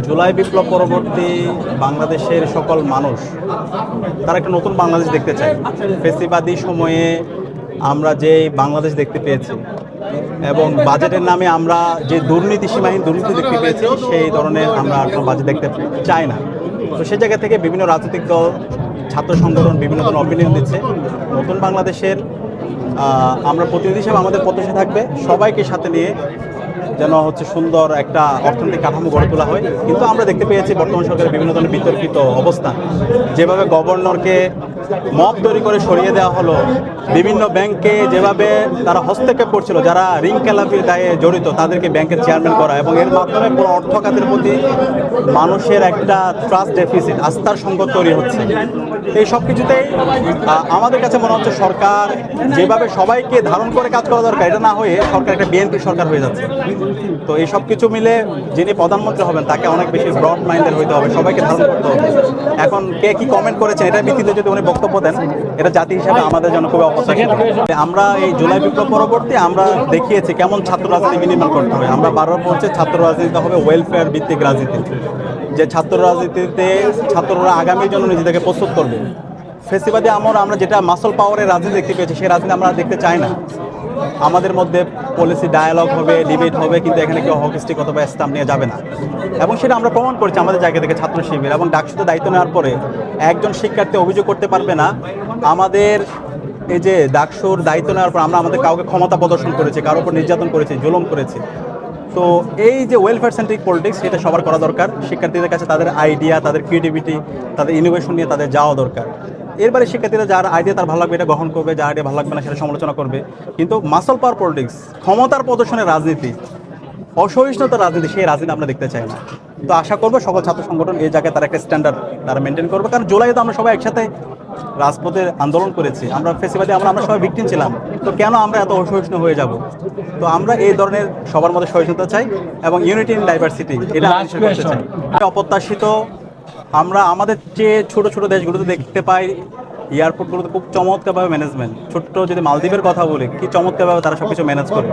জুলাই বিপ্লব পরবর্তী বাংলাদেশের সকল মানুষ তারা একটা নতুন বাংলাদেশ দেখতে চায়। ফেসিবাদী সময়ে আমরা যে বাংলাদেশ দেখতে পেয়েছি এবং বাজেটের নামে আমরা যে সীমাহীন দুর্নীতি দেখতে পেয়েছি, সেই ধরনের আমরা আর কোনো বাজেট দেখতে চাই না। তো সেই জায়গা থেকে বিভিন্ন রাজনৈতিক দল, ছাত্র সংগঠন বিভিন্ন ধরনের অপিনিয়ন দিচ্ছে। নতুন বাংলাদেশের আমরা প্রতিনিধি হিসেবে আমাদের প্রত্যাশা থাকবে সবাইকে সাথে নিয়ে যেন সুন্দর একটা অর্থনৈতিক কাঠামো গড়ে তোলা হয়। কিন্তু আমরা দেখতে পেয়েছি বর্তমান সরকারের বিভিন্ন ধরনের বিতর্কিত অবস্থান, যেভাবে গভর্নরকে মব তৈরি করে সরিয়ে দেওয়া হলো, বিভিন্ন ব্যাংকে যেভাবে তারা হস্তক্ষেপ করছিল, যারা ঋণ খেলাপির দায়ে জড়িত তাদেরকে ব্যাংকের চেয়ারম্যান করা, এবং এর মাধ্যমে পুরো অর্থ খাতের প্রতি মানুষের একটা ট্রাস্ট ডেফিসিট, আস্থার সংকট তৈরি হচ্ছে। এই সব কিছুতেই আমাদের কাছে মনে হচ্ছে সরকার যেভাবে সবাইকে ধারণ করে কাজ করা দরকার, এটা না হয়ে সরকার একটা বিএনপি সরকার হয়ে যাচ্ছে। তো এই সব কিছু মিলে যিনি প্রধানমন্ত্রী হবেন তাকে অনেক বেশি ব্রড মাইন্ডের হইতে হবে, সবাইকে ধারণ করতে হবে। এখন কে কি কমেন্ট করেছেন এটার ভিত্তিতে যদি উনি বক্তব্য দেন, এটা জাতি হিসেবে আমাদের জন্য খুবই অপছন্দ। আমরা এই জুলাই বিপ্লব পরবর্তী আমরা দেখিয়েছি কেমন ছাত্র রাজনীতি বিনির্মাণ করতে হবে। আমরা বারবার বলছি ছাত্র রাজনীতি হবে ওয়েলফেয়ার ভিত্তিক রাজনীতি, যে ছাত্র রাজনীতিতে ছাত্ররা আগামীর জন্য নিজেদেরকে প্রস্তুত করবে। ফেসিবাদী আমরা যেটা মাসল পাওয়ারের রাজনীতি দেখতে পেয়েছি, সেই রাজনীতি আমরা দেখতে চাই না। আমাদের মধ্যে পলিসি ডায়ালগ হবে, ডিবেট হবে, কিন্তু এখানে কেউ হকিস্টিক অথবা স্টাম্প নিয়ে যাবে না। এবং সেটা আমরা প্রমাণ করেছি আমাদের জায়গা থেকে ছাত্র শিবির। এবং ডাকসুতে দায়িত্ব নেওয়ার পরে একজন শিক্ষার্থী অভিযোগ করতে পারবে না আমাদের এই যে ডাকসুর দায়িত্ব নেওয়ার পর আমরা আমাদের কাউকে ক্ষমতা প্রদর্শন করেছি, কারোর উপর নির্যাতন করেছি, জুলুম করেছি। তো এই যে ওয়েলফেয়ার সেন্ট্রিক পলিটিক্স, এটা সবার করা দরকার। শিক্ষার্থীদের কাছে তাদের আইডিয়া, তাদের ক্রিয়েটিভিটি, তাদের ইনোভেশন নিয়ে তাদের যাওয়া দরকার। এরপরে শিক্ষার্থীরা যার আইডিয়া তার ভালো লাগবে এটা গ্রহণ করবে, যার আইডিয়া ভালো লাগবে না সেটা সমালোচনা করবে। কিন্তু মাসল পাওয়ার পলিটিক্স, ক্ষমতার প্রদর্শনের রাজনীতি, অসহিষ্ণুতার রাজনীতি, সেই রাজনীতি আমরা দেখতে চাই না। তো আশা করবো সকল ছাত্র সংগঠন এই জায়গায় তারা একটা স্ট্যান্ডার্ড তারা মেনটেন করবে। কারণ জুলাইতে আমরা সবাই একসাথে রাজপথে আন্দোলন করেছি, আমরা ফেসিবাদী আমরা সবাই ভিকটিম ছিলাম। তো কেন আমরা এত অসহিষ্ণু হয়ে যাব? তো আমরা এই ধরনের সবার মধ্যে সহিষ্ণুতা চাই এবং ইউনিটি ইন ডাইভার্সিটি, এটা করতে চাই। অপ্রত্যাশিত আমরা আমাদের যে ছোট ছোট দেশগুলোতে দেখতে পাই, এয়ারপোর্টগুলোতে খুব চমৎকারভাবে ম্যানেজমেন্ট। ছোট্ট যদি মালদ্বীপের কথা বলি, কি চমৎকারভাবে তারা সব কিছু ম্যানেজ করে।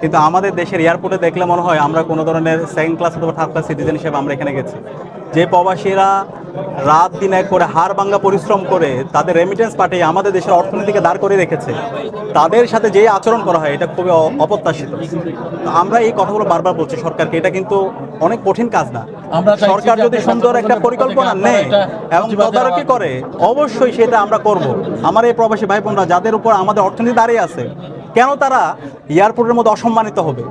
কিন্তু আমাদের দেশের এয়ারপোর্টে দেখলে মনে হয় আমরা কোনো ধরনের সেকেন্ড ক্লাস অথবা থার্ড ক্লাস সিটিজেন হিসেবে আমরা এখানে গেছি। যে প্রবাসীরা রাত দিন এক করে হাড় ভাঙ্গা পরিশ্রম করে তাদের রেমিটেন্স পাঠিয়ে আমাদের দেশের অর্থনীতিকে দাঁড় করে রেখেছে, তাদের সাথে যে আচরণ করা হয় এটা খুবই অপ্রত্যাশিত। আমরা এই কথাগুলো বারবার বলছি সরকারকে, এটা কিন্তু অনেক কঠিন কাজ না। সরকার যদি সুন্দর একটা পরিকল্পনা নেয় এবং তদারকি করে, অবশ্যই সেটা আমরা করব। আমার এই প্রবাসী ভাই বোনরা যাদের উপর আমাদের অর্থনীতি দাঁড়িয়ে আছে, কেন তারা এয়ারপোর্টের মধ্যে অসম্মানিত হবে?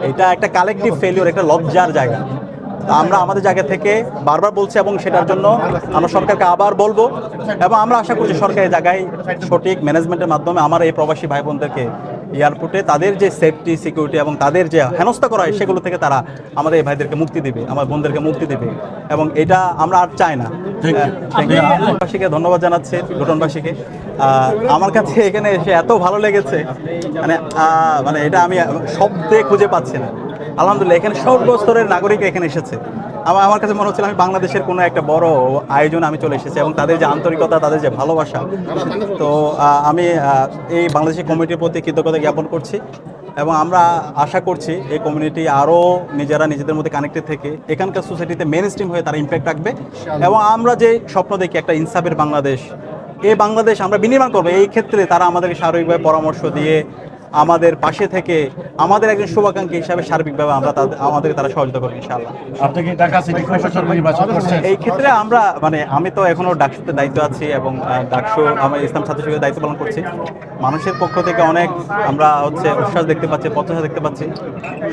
এটা একটা কালেকটিভ ফেলিওর, একটা লজ্জার জায়গা। আমরা আমাদের জায়গা থেকে বারবার বলছি এবং সেটার জন্য আমরা সরকারকে আবার বলবো। এবং আমরা আশা করছি সরকারের জায়গায় সঠিক ম্যানেজমেন্টের মাধ্যমে আমার এই প্রবাসী ভাই বোনদেরকে এয়ারপোর্টে তাদের যে সেফটি, সিকিউরিটি এবং তাদের যে হেনস্থা করা হয় সেগুলো থেকে তারা আমাদের এই ভাইদেরকে মুক্তি দেবে, আমার বোনদেরকে মুক্তি দেবে। এবং এটা আমরা আর চাই না। বাসীকে ধন্যবাদ জানাচ্ছি, লুটনবাসীকে। আমার কাছে এখানে এসে এত ভালো লেগেছে, মানে এটা আমি শব্দে খুঁজে পাচ্ছি না। আলহামদুলিল্লাহ, এখানে সর্বস্তরের নাগরিক এখানে এসেছে। আমার কাছে মনে হচ্ছিল আমি বাংলাদেশের কোনো একটা বড় আয়োজন আমি চলে এসেছি, এবং তাদের যে আন্তরিকতা, তাদের যে ভালোবাসা। তো আমি এই বাংলাদেশি কমিটির প্রতি কৃতজ্ঞতা জ্ঞাপন করছি। এবং আমরা আশা করছি এই কমিউনিটি আরও নিজেদের মধ্যে কানেক্টেড থেকে এখানকার সোসাইটিতে মেন স্ট্রিম হয়ে তারা ইম্প্যাক্ট রাখবে। এবং আমরা যে স্বপ্ন দেখি একটা ইনসাফের বাংলাদেশ, এই বাংলাদেশ আমরা বিনির্মাণ করবো। এই ক্ষেত্রে তারা আমাদেরকে সার্বিকভাবে পরামর্শ দিয়ে আমাদের পাশে থেকে আমাদের একজন শুভাকাঙ্ক্ষী হিসাবে সার্বিকভাবে আমাদের তারা সহযোগিতা করবে ইনশাআল্লাহ। আপনি কি ঢাকা সিটি কর্পোরেশন নির্বাচন করছেন? এই ক্ষেত্রে আমরা আমি তো এখনো ডাকসুতে দায়িত্ব আছি এবং ডাকসু আমার ইসলাম ছাত্র শিবিরের দায়িত্ব পালন করছি। মানুষের পক্ষ থেকে অনেক আমরা উচ্ছ্বাস দেখতে পাচ্ছি, প্রত্যাশা দেখতে পাচ্ছি।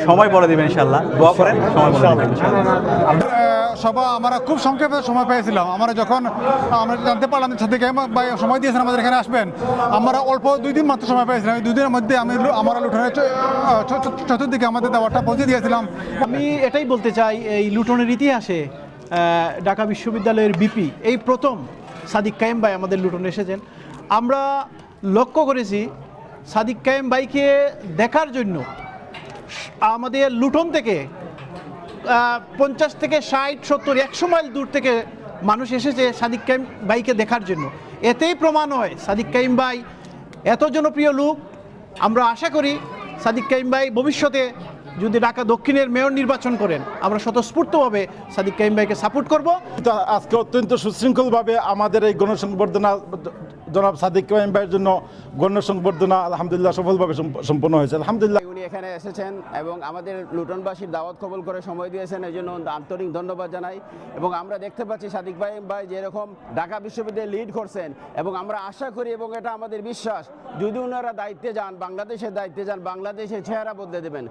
সময় বলে দিবেন ইনশাআল্লাহ, দোয়া করেন, সময় বলে দিবেন ইনশাআল্লাহ। সভা আমরা খুব সংক্ষেপে সময় পেয়েছিলাম। আমরা যখন আমরা জানতে পারলাম যে সাদিক ভাই সময় দিয়েছেন আমাদের এখানে আসবেন, আমরা অল্প 2 দিন মাত্র সময় পেয়েছিলাম। এই 2 দিনের মধ্যে আমরা লুটনের চতুর্দিকে আমাদের দেওয়ারটা পৌঁছে দিয়েছিলাম। আমি এটাই বলতে চাই, এই লুটনের ইতিহাসে ঢাকা বিশ্ববিদ্যালয়ের বিপি এই প্রথম সাদিক কায়েম ভাই আমাদের লুটনে এসেছেন। আমরা লক্ষ্য করেছি সাদিক কায়েম ভাইকে দেখার জন্য আমাদের লুটন থেকে 50 থেকে 60, 70, 100 মাইল দূর থেকে মানুষ এসেছে সাদিক কায়েম ভাইকে দেখার জন্য। এতেই প্রমাণ হয় সাদিক কায়েম ভাই এত জনপ্রিয় লোক। আমরা আশা করি সাদিক কায়েম ভাই ভবিষ্যতে যদি ঢাকা দক্ষিণের মেয়র নির্বাচন করেন আমরা স্বতঃস্ফূর্তভাবে সাদিক কাইম ভাইকে সাপোর্ট করব। তো আজকে অত্যন্ত সুশৃঙ্খলভাবে আমাদের এই গণসংবর্ধনা জনাব সাদিক কাইম ভাইয়ের জন্য গণসংবর্ধনা আলহামদুলিল্লাহ সফলভাবে সম্পন্ন হয়েছে আলহামদুলিল্লাহ। উনি এখানে এসেছেন এবং আমাদের লুটনবাসীর দাওয়াত কবুল করে সময় দিয়েছেন, এই জন্য আন্তরিক ধন্যবাদ জানাই। এবং আমরা দেখতে পাচ্ছি সাদিক ভাই যেরকম ঢাকা বিশ্ববিদ্যালয়ে লিড করছেন এবং আমরা আশা করি এবং এটা আমাদের বিশ্বাস যদি ওনারা দায়িত্বে যান, বাংলাদেশের দায়িত্বে যান, বাংলাদেশের চেহারা বদলে দেবেন।